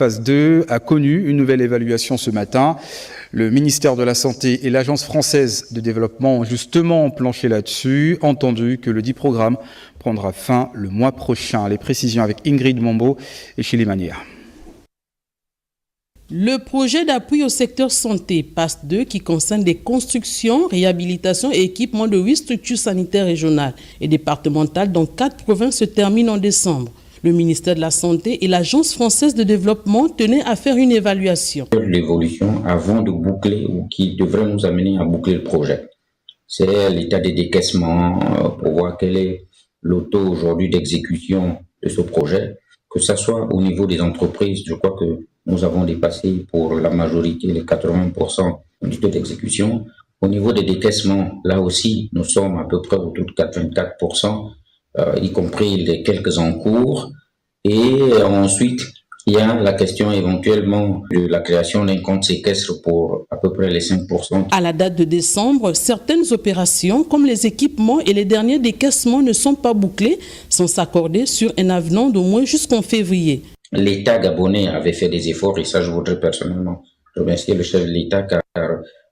phase 2 a connu une nouvelle évaluation ce matin. Le ministère de la Santé et l'Agence française de développement ont justement planché là-dessus, entendu que le dit programme prendra fin le mois prochain. Les précisions avec Ingrid Mombo et Chili Mania. Le projet d'appui au secteur santé PASS 2 qui concerne des constructions, réhabilitations et équipements de 8 structures sanitaires régionales et départementales dans 4 provinces se termine en décembre. Le ministère de la Santé et l'Agence française de développement tenaient à faire une évaluation. L'évolution avant de boucler ou qui devrait nous amener à boucler le projet. C'est l'état des décaissements pour voir quel est le taux aujourd'hui d'exécution de ce projet, que ce soit au niveau des entreprises. Je crois que nous avons dépassé pour la majorité les 80% du taux d'exécution. Au niveau des décaissements, là aussi, nous sommes à peu près autour de 84%, y compris les quelques en cours. Et ensuite, il y a la question éventuellement de la création d'un compte séquestre pour à peu près les 5%. À la date de décembre, certaines opérations, comme les équipements et les derniers décaissements, ne sont pas bouclées sans s'accorder sur un avenant d'au moins jusqu'en février. L'État gabonais avait fait des efforts et ça, je voudrais personnellement remercier le chef de l'État car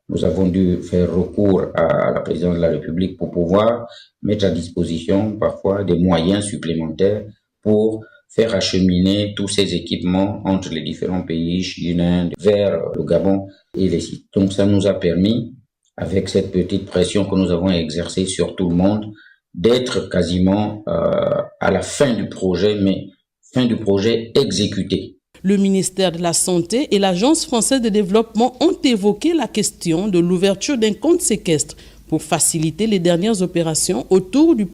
nous avons dû faire recours à la présidence de la République pour pouvoir mettre à disposition parfois des moyens supplémentaires pour faire acheminer tous ces équipements entre les différents pays, Chine, Inde, vers le Gabon et les sites. Donc ça nous a permis, avec cette petite pression que nous avons exercée sur tout le monde, d'être quasiment à la fin du projet, mais fin du projet exécuté. Le ministère de la Santé et l'Agence française de développement ont évoqué la question de l'ouverture d'un compte séquestre pour faciliter les dernières opérations autour du